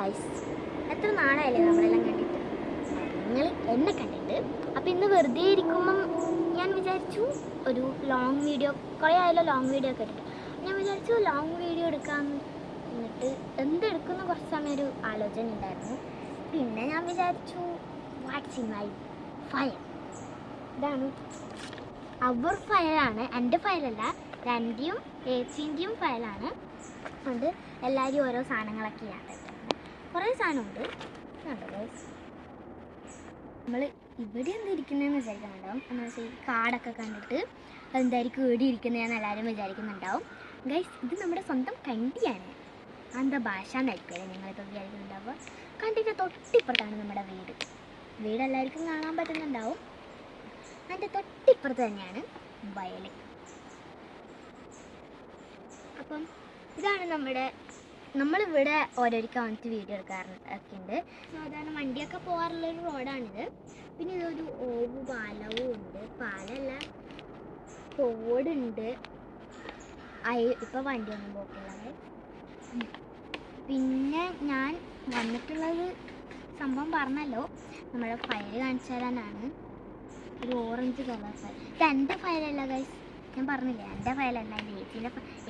Guys, എത്ര നാളായല്ലേ നമ്മളെല്ലാം കണ്ടിട്ട്, നിങ്ങൾ എന്നെ കണ്ടിട്ട്. അപ്പോൾ ഇന്ന് വെറുതെ ഇരിക്കുമ്പം ഞാൻ വിചാരിച്ചു ഒരു ലോങ് വീഡിയോ, കുറേ ആയല്ലോ ലോങ് വീഡിയോ ഒക്കെ എടുത്തിട്ട്. ഞാൻ വിചാരിച്ചു ലോങ് വീഡിയോ എടുക്കാമെന്ന്. എന്നിട്ട് എന്തെടുക്കുന്ന കുറച്ച് സമയം ഒരു ആലോചന ഉണ്ടായിരുന്നു. പിന്നെ ഞാൻ വിചാരിച്ചു വാട്സിങ് മൈ ഫയൽ, ഇതാണ് അവർ ഫയലാണ്, എൻ്റെ ഫയലല്ല, രണ്ടിയും ഏച്ചിൻ്റെയും ഫയലാണ്. അതുകൊണ്ട് എല്ലാവരും ഓരോ സാധനങ്ങളൊക്കെ ചെയ്യാറുണ്ട്. കുറേ സാധനമുണ്ട്. നമ്മൾ ഇവിടെ എന്തിരിക്കുന്നതെന്ന് വിചാരിക്കുന്നുണ്ടാവും. എന്ന് വെച്ചാൽ ഈ കാടൊക്കെ കണ്ടിട്ട് അതെന്തായിരിക്കും ഇവിടെ ഇരിക്കുന്നതെന്ന് എല്ലാവരും വിചാരിക്കുന്നുണ്ടാവും. ഗൈസ്, ഇത് നമ്മുടെ സ്വന്തം കണ്ടിയാണ്. എന്താ ഭാഷ എന്നായിരിക്കും നിങ്ങളിപ്പോൾ വിചാരിക്കുന്നുണ്ടാവുക. കണ്ടിട്ട് തൊട്ടിപ്പുറത്താണ് നമ്മുടെ വീട്. വീട് എല്ലാവർക്കും കാണാൻ പറ്റുന്നുണ്ടാവും. അതിൻ്റെ തൊട്ടിപ്പുറത്ത് തന്നെയാണ് വയൽ. അപ്പം ഇതാണ് നമ്മളിവിടെ ഓരോരിക്കും വന്നിട്ട് വീഡിയോ എടുക്കാറൊക്കെ ഉണ്ട്. സാധാരണ വണ്ടിയൊക്കെ പോകാറുള്ളൊരു റോഡാണിത്. പിന്നെ ഇതൊരു ഓവ് പാലവും ഉണ്ട്. പാലല്ല, തോടുണ്ട്. ഇപ്പം വണ്ടിയൊന്നും പോക്കുള്ളത്. പിന്നെ ഞാൻ വന്നിട്ടുള്ളത് സംഭവം പറഞ്ഞല്ലോ, നമ്മുടെ ഫയൽ കാണിച്ചു തരാനാണ്. ഒരു ഓറഞ്ച് കളർ ഫയൽ. ഇത് എൻ്റെ ഫയലല്ല ഗൈസ്, ഞാൻ പറഞ്ഞില്ലേ എൻ്റെ ഫയലല്ല, ഇത്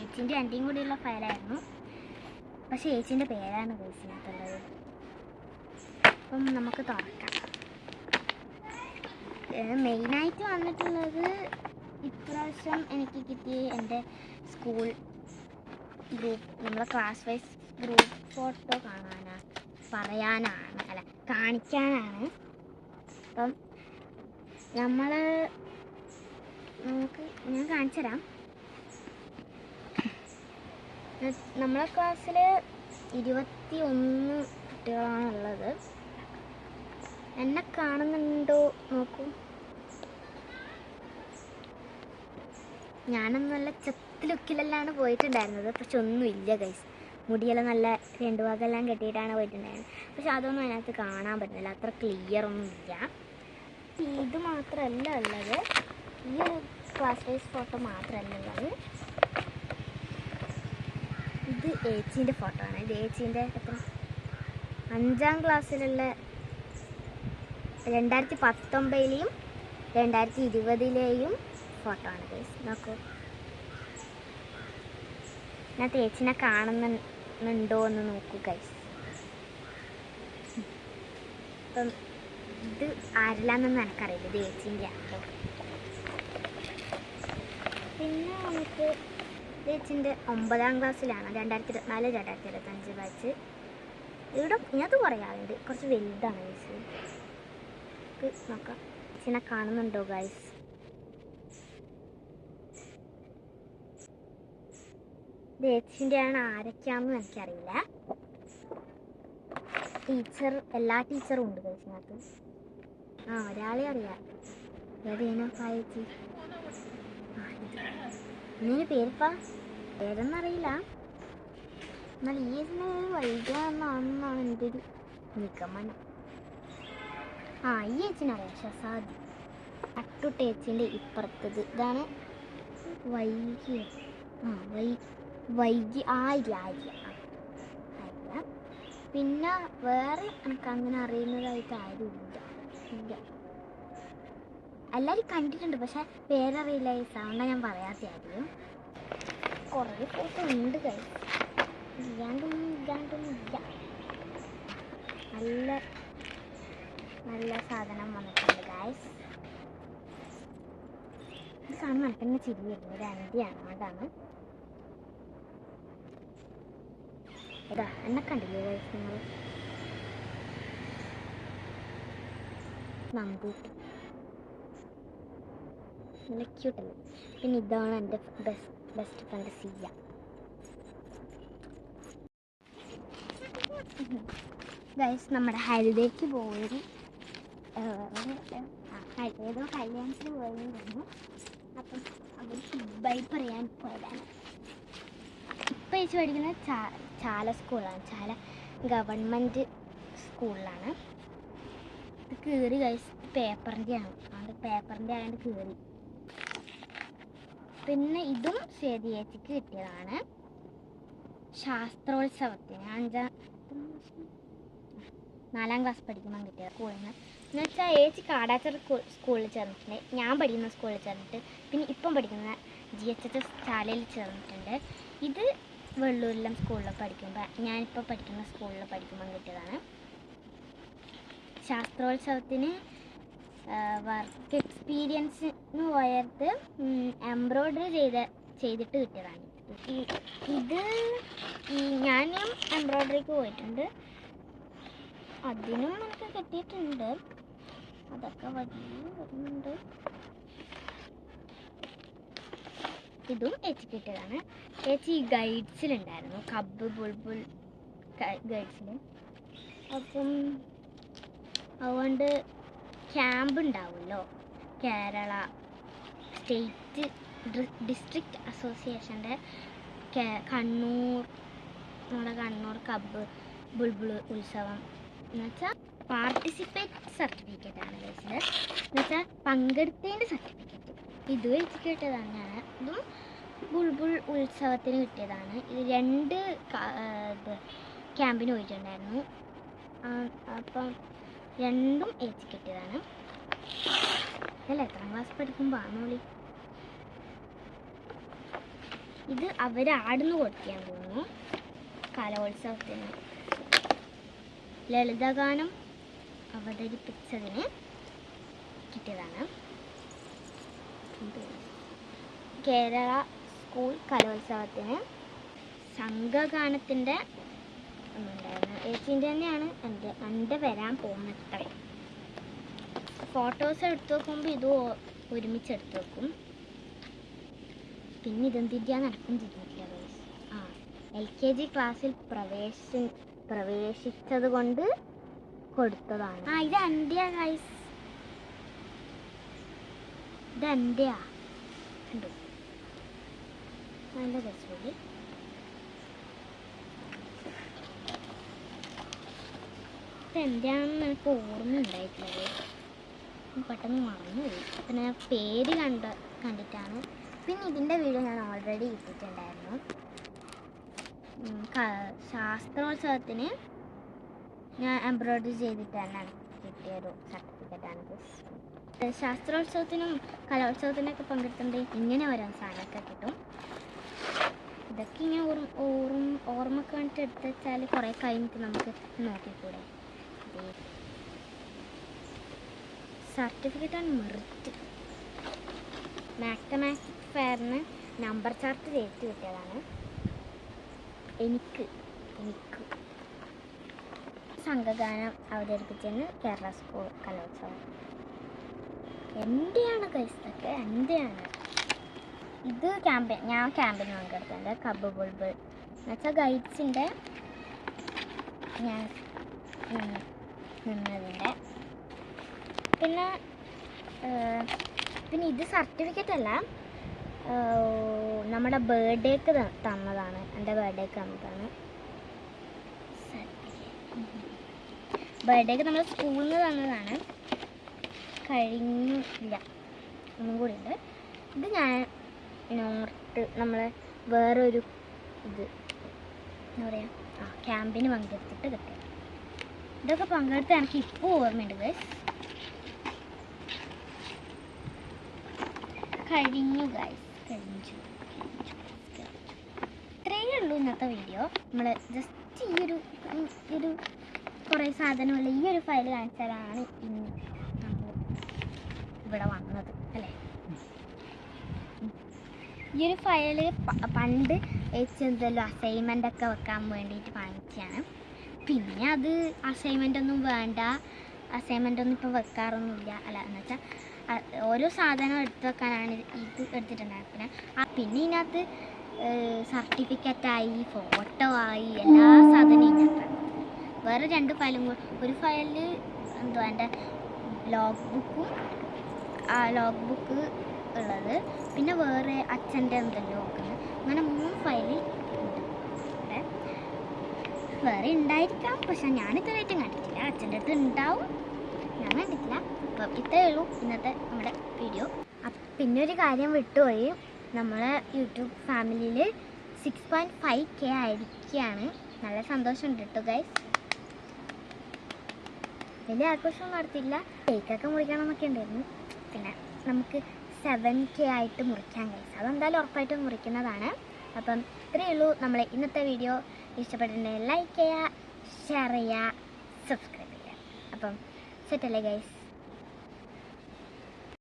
ഏച്ചിൻ്റെ എൻ്റെയും കൂടിയുള്ള ഫയലായിരുന്നു. പക്ഷേ ഏച്ചിൻ്റെ പേരാണ് ഗൈസ് ഇതിനകത്തുള്ളത്. അപ്പം നമുക്ക് തുറക്കാം. മെയിനായിട്ട് വന്നിട്ടുള്ളത് ഇപ്രാവശ്യം എനിക്ക് കിട്ടിയ എൻ്റെ സ്കൂൾ ഗ്രൂപ്പ്, നമ്മളെ ക്ലാസ് വൈസ് ഗ്രൂപ്പ് ഫോട്ടോ കാണിക്കാനാണ്. അപ്പം ഞാൻ കാണിച്ചു തരാം. നമ്മളെ ക്ലാസ്സിൽ 21 കുട്ടികളാണുള്ളത്. എന്നെ കാണുന്നുണ്ടോ നോക്കൂ. ഞാനൊന്നും നല്ല ചെത്തിലുക്കിലെല്ലാം പോയിട്ടുണ്ടായിരുന്നത്. പക്ഷെ ഒന്നുമില്ല ഗൈസ്. മുടിയെല്ലാം നല്ല 2 ഭാഗമെല്ലാം കെട്ടിയിട്ടാണ് പോയിട്ടുണ്ടായിരുന്നത്. പക്ഷെ അതൊന്നും അതിനകത്ത് കാണാൻ പറ്റുന്നില്ല, അത്ര ക്ലിയർ ഒന്നും ഇല്ല. ഇത് മാത്രമല്ല ഉള്ളത്, ഈ ഒരു ക്ലാസ് വൈസ് ഫോട്ടോ മാത്രമല്ല ഉള്ളത്. ഇത് ഏച്ചീൻ്റെ ഫോട്ടോ ആണ്. ഇത് ഏച്ചീൻ്റെ 5ാം ക്ലാസ്സിലുള്ള 2019-ലെയും 2020-ലെയും ഫോട്ടോ ആണ് ഗൈസ്. നോക്കൂ, ഞാൻ ഏച്ചിനെ കാണുന്നുണ്ടോ എന്ന് നോക്കൂ ഗൈസ്. അപ്പം ഇത് ആരില്ലാന്നൊന്നും എനിക്കറിയില്ല, ഇത് ഏച്ചിൻ്റെ ആട്ടോ. പിന്നെ നമുക്ക് ഏച്ചിൻ്റെ 9ാം ക്ലാസ്സിലാണ്, 2024-2025 ബാച്ച്. ഇതിനകത്ത് കുറേ ആളുണ്ട്, കുറച്ച് വലുതാണ് ഗൈസ്. നോക്കാം ഏച്ചിനെ കാണുന്നുണ്ടോ ഗൈസ്. ഇത് ഏച്ചിൻ്റെ ആണ്, ആരൊക്കെയാണെന്നും എനിക്കറിയില്ല. എല്ലാ ടീച്ചറും ഉണ്ട് ഗൈസിനകത്ത്. ഒരാളെ അറിയാം, ഏതേനൊക്കെ ഇങ്ങനെ പേരൊന്നറിയില്ല. എന്നാൽ ഈ ഏച്ചിനെ വൈകാന്നാണെന്നാണ് എൻ്റെ ഒരു നിഗമനം. ഈ ഏച്ചിനറിയാം, ഷസാദി. അട്ടുട്ട് ഏച്ചിൻ്റെ ഇപ്പുറത്തത് ഇതാണ് വൈകി ആര്യ. പിന്നെ വേറെ എനിക്ക് അങ്ങനെ അറിയുന്നതായിട്ട് ആരും ഇല്ല. എല്ലാവരും കണ്ടിട്ടുണ്ട്, പക്ഷെ പേരറിയില്ല. ഈ സൗണ്ട ഞാൻ പറയാത്ത ആരും. കുറേ ഫോട്ടോ ഉണ്ട് കൈ, ഇല്ലാണ്ടൊന്നും ഇല്ല. നല്ല സാധനം വന്നിട്ടുണ്ട് ഗൈസ്. ഇത് കാണുമ്പോൾ എനിക്ക് തന്നെ ചിരി വരുന്നു. ഒരു അന്തിയാണ്, അതാണ്. എന്നെ കണ്ടില്ലേ ഗൈസ് നിങ്ങൾ? നമ്പൂട്ടി നല്ല ക്യൂട്ടല്ലേ. പിന്നെ ഇതാണ് എൻ്റെ ബെസ്റ്റ് ഫ്രണ്ട് സിയ. ഗൈസ്, നമ്മുടെ ഹരിതയ്ക്ക് പോയി, ഏതോ കല്യാണത്തിന് പോയിരുന്നു. അപ്പം അവർക്ക് ബൈ പറയാൻ പോയതാണ്. ഇപ്പം ചേച്ചി പഠിക്കുന്നത് ചാല സ്കൂളാണ്, ചാല ഗവൺമെൻറ് സ്കൂളിലാണ്. ഇത് കീറി ഗൈസ്, പേപ്പറിൻ്റെ ആണ്, അതുകൊണ്ട് പേപ്പറിൻ്റെ ആയതുകൊണ്ട് കീറി. പിന്നെ ഇതും സേതി ചേച്ചിക്ക് കിട്ടിയതാണ്. ശാസ്ത്രോത്സവത്തിന് 4ാം ക്ലാസ് പഠിക്കുമ്പോൾ കിട്ടിയത് സ്കൂളിൽ നിന്ന്. എന്ന് വെച്ചാൽ ഏച്ചി കാടാച്ചർ സ്കൂളിൽ ചേർന്നിട്ടുണ്ട്, ഞാൻ പഠിക്കുന്ന സ്കൂളിൽ ചേർന്നിട്ട്, പിന്നെ ഇപ്പം പഠിക്കുന്ന GHS ചാലയിൽ ചേർന്നിട്ടുണ്ട്. ഇത് വെള്ളൂരിലം സ്കൂളിൽ പഠിക്കുമ്പോൾ, ഞാനിപ്പോൾ പഠിക്കുന്ന സ്കൂളിൽ പഠിക്കുമ്പോൾ കിട്ടിയതാണ്. ശാസ്ത്രോത്സവത്തിന് വർക്ക് എക്സ്പീരിയൻസിന് പോയത് എംബ്രോയ്ഡറി ചെയ്തിട്ട് കിട്ടിയതാണ്. ഇത് ഞാനും എംബ്രോയ്ഡറിക്ക് പോയിട്ടുണ്ട്, അതിനും എനിക്ക് കിട്ടിയിട്ടുണ്ട്. അതൊക്കെ വലിയ വരുന്നുണ്ട്. ഇതും ഏച്ചി കിട്ടിയതാണ്. ഏച്ചി ഗൈഡ്സിലുണ്ടായിരുന്നു, കബ്ബ് ബുൾബുൾ ഗൈഡ്സിൽ. അപ്പം അതുകൊണ്ട് ക്യാമ്പ് ഉണ്ടാവുമല്ലോ, കേരള സ്റ്റേറ്റ് ഡിസ്ട്രിക്റ്റ് അസോസിയേഷൻ്റെ കണ്ണൂർ, നമ്മുടെ കണ്ണൂർ കബ്ബ് ബുൾബുൾ ഉത്സവം എന്ന് വെച്ചാൽ പാർട്ടിസിപ്പേറ്റ് സർട്ടിഫിക്കറ്റാണ് കഴിച്ചത്. എന്ന് വെച്ചാൽ പങ്കെടുത്തതിൻ്റെ സർട്ടിഫിക്കറ്റ്. ഇത് വെച്ച് കിട്ടിയതാണ് ഞാൻ. ഇതും ബുൾബുൾ ഉത്സവത്തിന് കിട്ടിയതാണ്. ഇത് 2 ക്യാമ്പിന് പോയിട്ടുണ്ടായിരുന്നു. അപ്പം 2ഉം ഏച്ചി കിട്ടിയതാണ്. അല്ല, 8ാം ക്ലാസ് പഠിക്കുമ്പോൾ ആണോളി. ഇത് അവരാടുന്ന് കൊടുക്കാൻ തോന്നുന്നു. കലോത്സവത്തിന് ലളിതഗാനം അവതരിപ്പിച്ചതിന് കിട്ടിയതാണ്. കേരള സ്കൂൾ കലോത്സവത്തിന് സംഘഗാനത്തിൻ്റെ ഒന്നുണ്ടായിരുന്നു. ഏച്ചീൻ്റെ തന്നെയാണ് എൻ്റെ വരാൻ പോകുന്നത്. ഫോട്ടോസ് എടുത്തു നോക്കുമ്പോൾ ഇത് ഒരുമിച്ച് എടുത്തു വെക്കും. പിന്നെ ഇതെന്തിൻ്റെയാണ് നടക്കും ചെയ്തിട്ടില്ല. LKG ക്ലാസ്സിൽ പ്രവേശിച്ചത് കൊണ്ട് കൊടുത്തതാണ്. ഇത് എൻ്റെയാ ഗൈസ്, ഇത് എൻ്റെയാ. കണ്ടു, നല്ല രസമുണ്ട്. ഇതെന്താണെന്ന് എനിക്ക് ഓർമ്മ ഉണ്ടായിട്ടുള്ളത്, പെട്ടെന്ന് മറന്നുപോയി. പിന്നെ ഞാൻ പേര് കണ്ടിട്ടാണ്. പിന്നെ ഇതിൻ്റെ വീഡിയോ ഞാൻ ഓൾറെഡി ഇട്ടിട്ടുണ്ടായിരുന്നു. ശാസ്ത്രോത്സവത്തിന് ഞാൻ എംബ്രോയ്ഡറി ചെയ്തിട്ടാണ് കിട്ടിയൊരു സർട്ടിഫിക്കറ്റാണിത്. ശാസ്ത്രോത്സവത്തിനും കലോത്സവത്തിനൊക്കെ പങ്കെടുത്തിട്ടുണ്ടെങ്കിൽ ഇങ്ങനെ ഓരോ സാധനമൊക്കെ കിട്ടും. ഇതൊക്കെ ഇങ്ങനെ ഓർമ്മക്ക് വേണ്ടിയിട്ട് എടുത്ത് വെച്ചാൽ കുറേ കഴിഞ്ഞിട്ട് നമുക്ക് നോക്കിക്കൂടെ. സർട്ടിഫിക്കറ്റാണ് മെറിറ്റ്. മാത്തമാറ്റിക്സ് ഫെയറിന് നമ്പർ ചാർട്ട് ചെയ്ത് കിട്ടിയതാണ് എനിക്ക്. സംഘഗാനം അവതരിപ്പിച്ചെന്ന് കേരള സ്കൂൾ കലോത്സവം. എൻ്റെയാണ് കൈസൊക്കെ, എൻ്റെയാണ്. ഇത് ഞാൻ ക്യാമ്പിന് പങ്കെടുത്തിട്ടുണ്ട്. കബ്ബ് ബുൾബുൾ എന്ന് വെച്ചാൽ ഗൈഡ്സിൻ്റെ ഞാൻ നിന്നതിൻ്റെ. പിന്നെ ഇത് സർട്ടിഫിക്കറ്റ് അല്ല, നമ്മുടെ ബർത്ത്ഡേക്ക് തന്നതാണ്. എൻ്റെ ബർത്ത്ഡേക്ക് തന്നതാണ് ബർത്ത്ഡേക്ക് നമ്മൾ സ്കൂളിൽ നിന്ന് തന്നതാണ്. കഴിഞ്ഞില്ല, ഒന്നും കൂടി ഉണ്ട്. ഇത് ഞാൻ നമ്മൾ വേറൊരു എന്താ പറയുക, ക്യാമ്പിന് പങ്കെടുത്തിട്ട് കിട്ടിയത്. ഇതൊക്കെ പങ്കെടുത്ത് എനിക്ക് ഇപ്പോൾ ഓർമ്മയുണ്ട് ഗൈസ്. കഴിഞ്ഞു. ഇത്രയേ ഉള്ളൂ ഇന്നത്തെ വീഡിയോ. നമ്മൾ ജസ്റ്റ് ഈ ഒരു കുറേ സാധനമുള്ള ഈ ഒരു ഫയൽ കാണിച്ചാലാണ് ഇന്ന് നമ്മൾ ഇവിടെ വന്നത് അല്ലേ. ഈ ഒരു ഫയൽ പണ്ട് എന്തെല്ലാം അസൈൻമെൻ്റ് ഒക്കെ വെക്കാൻ വേണ്ടിയിട്ട് വാങ്ങിച്ചതാണ്. പിന്നെ അത് അസൈൻമെൻ്റ് ഒന്നും വേണ്ട, അസൈൻമെൻ്റ് ഒന്നും ഇപ്പോൾ വെക്കാറൊന്നുമില്ല. അല്ല എന്ന് വെച്ചാൽ ഓരോ സാധനം എടുത്ത് വെക്കാനാണ് ഇത് എടുത്തിട്ടുണ്ടായിരുന്നത്. പിന്നെ ഇതിനകത്ത് സർട്ടിഫിക്കറ്റായി, ഫോട്ടോ ആയി, എല്ലാ സാധനവും ഇതിനകത്താണ്. വേറെ 2 ഫയലും കൂടി, ഒരു ഫയലിൽ എന്തോ എൻ്റെ ലോഗ് ബുക്ക് ഉള്ളത്, പിന്നെ വേറെ അച്ഛൻ്റെ എന്തെല്ലോ വെക്കുന്നത്, അങ്ങനെ 3 ഫയൽ ഉണ്ട്. വേറെ ഉണ്ടായിരിക്കാം, പക്ഷെ ഞാനിതുവരെയായിട്ടും കണ്ടിട്ടില്ല. അച്ഛൻ്റെ അടുത്ത് ഉണ്ടാവും, ഞാൻ കണ്ടിട്ടില്ല. അപ്പം ഇത്രയേ ഉള്ളൂ ഇന്നത്തെ നമ്മുടെ വീഡിയോ. പിന്നെ ഒരു കാര്യം വിട്ടുപോയി, നമ്മളെ യൂട്യൂബ് ഫാമിലിയിൽ 6.5K ആയിരിക്കുകയാണ്. നല്ല സന്തോഷമുണ്ട് കേട്ടോ ഗൈസ്. വലിയ ആഘോഷമൊന്നും നടത്തിയില്ല. കേക്കൊക്കെ മുറിക്കണം എന്നൊക്കെ ഉണ്ടായിരുന്നു. പിന്നെ നമുക്ക് 7K ആയിട്ട് മുറിക്കാൻ കഴിയും. അതെന്തായാലും ഉറപ്പായിട്ടും മുറിക്കുന്നതാണ്. അപ്പം ഇത്രയേ ഉള്ളൂ നമ്മൾ ഇന്നത്തെ വീഡിയോ. ഇഷ്ടപ്പെട്ടിട്ടുണ്ടെങ്കിൽ ലൈക്ക് ചെയ്യുക, ഷെയർ ചെയ്യുക, സബ്സ്ക്രൈബ് ചെയ്യുക. അപ്പം സെറ്റല്ലേ ഗൈസ്?